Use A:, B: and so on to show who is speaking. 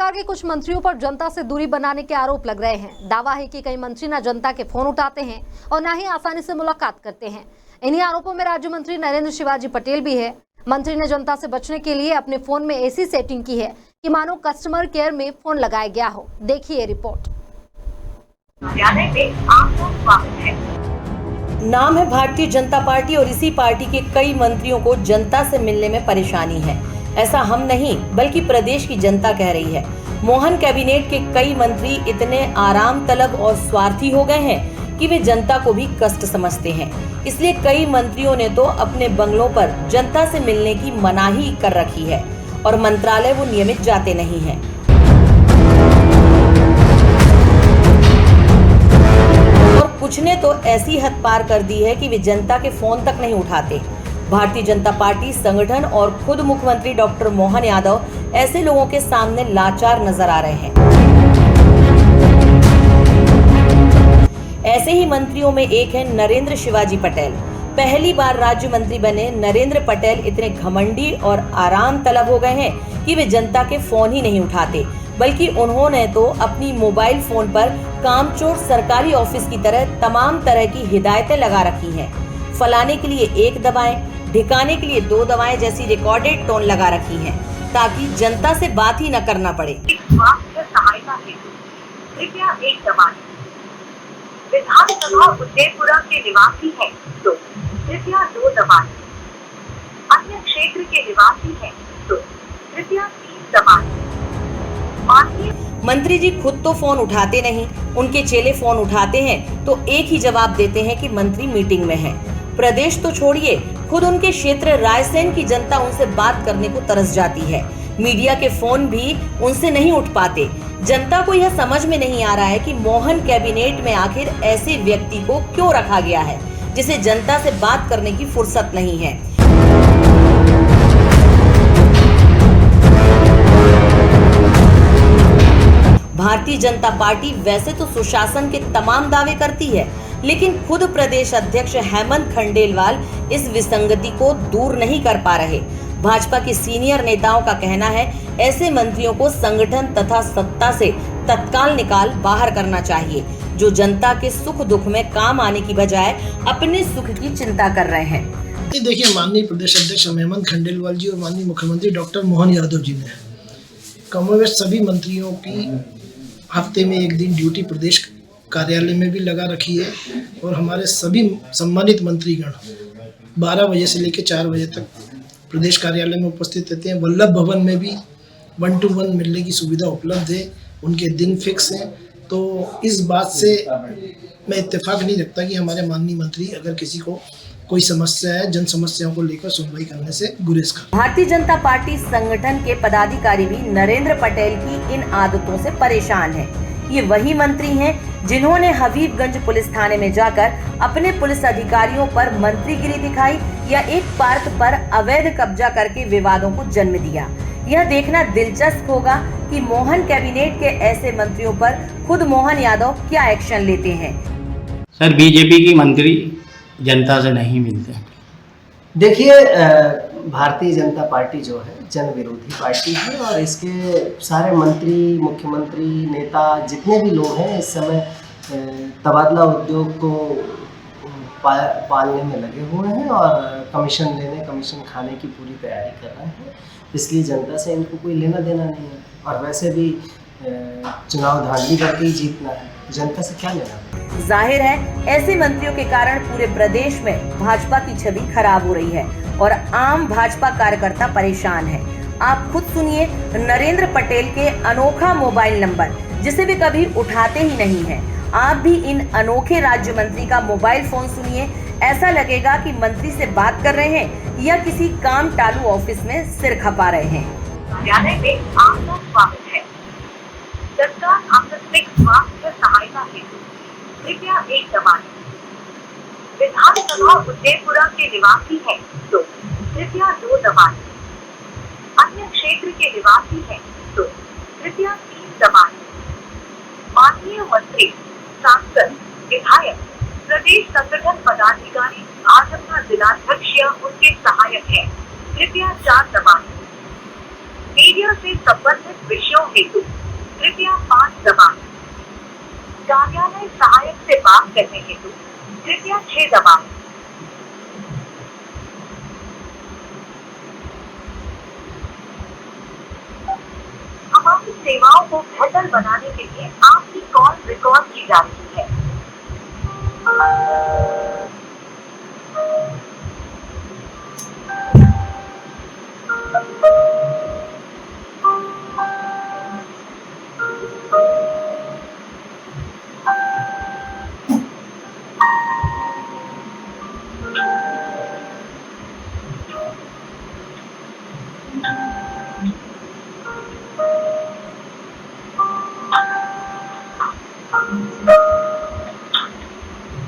A: सरकार के कुछ मंत्रियों पर जनता से दूरी बनाने के आरोप लग रहे हैं। दावा है कि कई मंत्री न जनता के फोन उठाते हैं और न ही आसानी से मुलाकात करते हैं। इन्हीं आरोपों में राज्य मंत्री नरेंद्र शिवाजी पटेल भी है। मंत्री ने जनता से बचने के लिए अपने फोन में ऐसी सेटिंग की है कि मानो कस्टमर केयर में फोन लगाया गया हो। देखिए रिपोर्ट।
B: नाम है भारतीय जनता पार्टी और इसी पार्टी के कई मंत्रियों को जनता से मिलने में परेशानी है। ऐसा हम नहीं बल्कि प्रदेश की जनता कह रही है। मोहन कैबिनेट के कई मंत्री इतने आराम तलब और स्वार्थी हो गए हैं कि वे जनता को भी कष्ट समझते हैं। इसलिए कई मंत्रियों ने तो अपने बंगलों पर जनता से मिलने की मनाही कर रखी है और मंत्रालय वो नियमित जाते नहीं हैं। और कुछ ने तो ऐसी हद पार कर दी है कि वे जनता के फोन तक नहीं उठाते। भारतीय जनता पार्टी संगठन और खुद मुख्यमंत्री डॉक्टर मोहन यादव ऐसे लोगों के सामने लाचार नजर आ रहे हैं। ऐसे ही मंत्रियों में एक है नरेंद्र शिवाजी पटेल। पहली बार राज्य मंत्री बने नरेंद्र पटेल इतने घमंडी और आराम तलब हो गए हैं कि वे जनता के फोन ही नहीं उठाते, बल्कि उन्होंने तो अपनी मोबाइल फोन पर कामचोर सरकारी ऑफिस की तरह तमाम तरह की हिदायतें लगा रखी हैं। फलाने के लिए एक दबाएं, ढिकाने के लिए 2 दबाएं जैसी रिकॉर्डेड टोन लगा रखी हैं, ताकि जनता से बात ही न करना पड़े।
C: स्वास्थ्य सहायता हेतु कृपया 1 दबाएं। विधानसभा उदयपुरा के निवासी हैं तो कृपया 2 दबाएं। अन्य क्षेत्र के निवासी हैं तो कृपया 3 दबाएं।
B: मंत्री जी खुद तो फोन उठाते नहीं, उनके चेले फोन उठाते हैं तो एक ही जवाब देते हैं कि मंत्री मीटिंग में है। प्रदेश तो छोड़िए, खुद उनके क्षेत्र रायसेन की जनता उनसे बात करने को तरस जाती है। मीडिया के फोन भी उनसे नहीं उठ पाते। जनता को यह समझ में नहीं आ रहा है कि मोहन कैबिनेट में आखिर ऐसे व्यक्ति को क्यों रखा गया है जिसे जनता से बात करने की फुर्सत नहीं है। भारतीय जनता पार्टी वैसे तो सुशासन के तमाम दावे करती है, लेकिन खुद प्रदेश अध्यक्ष हेमंत खंडेलवाल इस विसंगति को दूर नहीं कर पा रहे। भाजपा के सीनियर नेताओं का कहना है ऐसे मंत्रियों को संगठन तथा सत्ता से तत्काल निकाल बाहर करना चाहिए, जो जनता के सुख दुख में काम आने की बजाय अपने सुख की चिंता कर रहे हैं।
D: देखिए, माननीय प्रदेश अध्यक्ष हेमंत खंडेलवाल जी और माननीय मुख्यमंत्री डॉक्टर मोहन यादव जी ने कमोवेश सभी मंत्रियों की हफ्ते में 1 दिन ड्यूटी प्रदेश कार्यालय में भी लगा रखी है और हमारे सभी सम्मानित मंत्रीगण 12 बजे से लेकर 4 बजे तक प्रदेश कार्यालय में उपस्थित रहते हैं। वल्लभ भवन में भी 1 to 1 मिलने की सुविधा उपलब्ध है, उनके दिन फिक्स हैं। तो इस बात से मैं इत्तेफाक नहीं रखता कि हमारे माननीय मंत्री अगर किसी को कोई समस्या है, जन समस्याओं को लेकर सुनवाई करने से गुरेज कर।
B: भारतीय जनता पार्टी संगठन के पदाधिकारी भी नरेंद्र पटेल की इन आदतों से परेशान हैं। ये वही मंत्री हैं जिन्होंने हबीबगंज पुलिस थाने में जाकर अपने पुलिस अधिकारियों पर मंत्रीगिरी दिखाई या एक पार्क पर अवैध कब्जा करके विवादों को जन्म दिया। यह देखना दिलचस्प होगा कि मोहन कैबिनेट के ऐसे मंत्रियों पर खुद मोहन यादव क्या एक्शन लेते हैं।
E: सर, बीजेपी की मंत्री जनता से नहीं मिलते।
F: देखिए, भारतीय जनता पार्टी जो है जन विरोधी पार्टी है और इसके सारे मंत्री, मुख्यमंत्री, नेता जितने भी लोग हैं इस समय तबादला उद्योग को पालने में लगे हुए हैं और कमीशन लेने, कमीशन खाने की पूरी तैयारी कर रहे हैं। इसलिए जनता से इनको कोई लेना देना नहीं है और वैसे भी चुनाव धांधली करके ही जीतना है, जनता से क्या लेना।
B: जाहिर है ऐसे मंत्रियों के कारण पूरे प्रदेश में भाजपा की छवि खराब हो रही है और आम भाजपा कार्यकर्ता परेशान है। आप खुद सुनिए नरेंद्र पटेल के अनोखा मोबाइल नंबर, जिसे वे कभी उठाते ही नहीं हैं। आप भी इन अनोखे राज्य मंत्री का मोबाइल फोन सुनिए, ऐसा लगेगा कि मंत्री से बात कर रहे हैं या किसी काम टालू ऑफिस में सिर खपा रहे हैं।
C: कार्यालय में आपका स्वागत है। तत्काल आकस्मिक स्वास्थ्य सहायता हेतु कृपया 1 दबाएं। विधानसभा उदयपुरा के निवासी हैं तो कृपया 2 दबाएं। अन्य क्षेत्र के निवासी हैं तो कृपया 3 दबाएं। माननीय मंत्री, सांसद, विधायक, प्रदेश संगठन पदाधिकारी आज अपना जिलाध्यक्ष या उनके सहायक हैं, कृपया 4 दबाएं। मीडिया से संबंधित विषयों हेतु कृपया 5 दबाएं। कार्यालय सहायक से बात करने हेतु कृपया 6 दबाएं। हमारी सेवाओं को बेहतर बनाने के लिए आपकी कॉल रिकॉर्ड की जा रही है।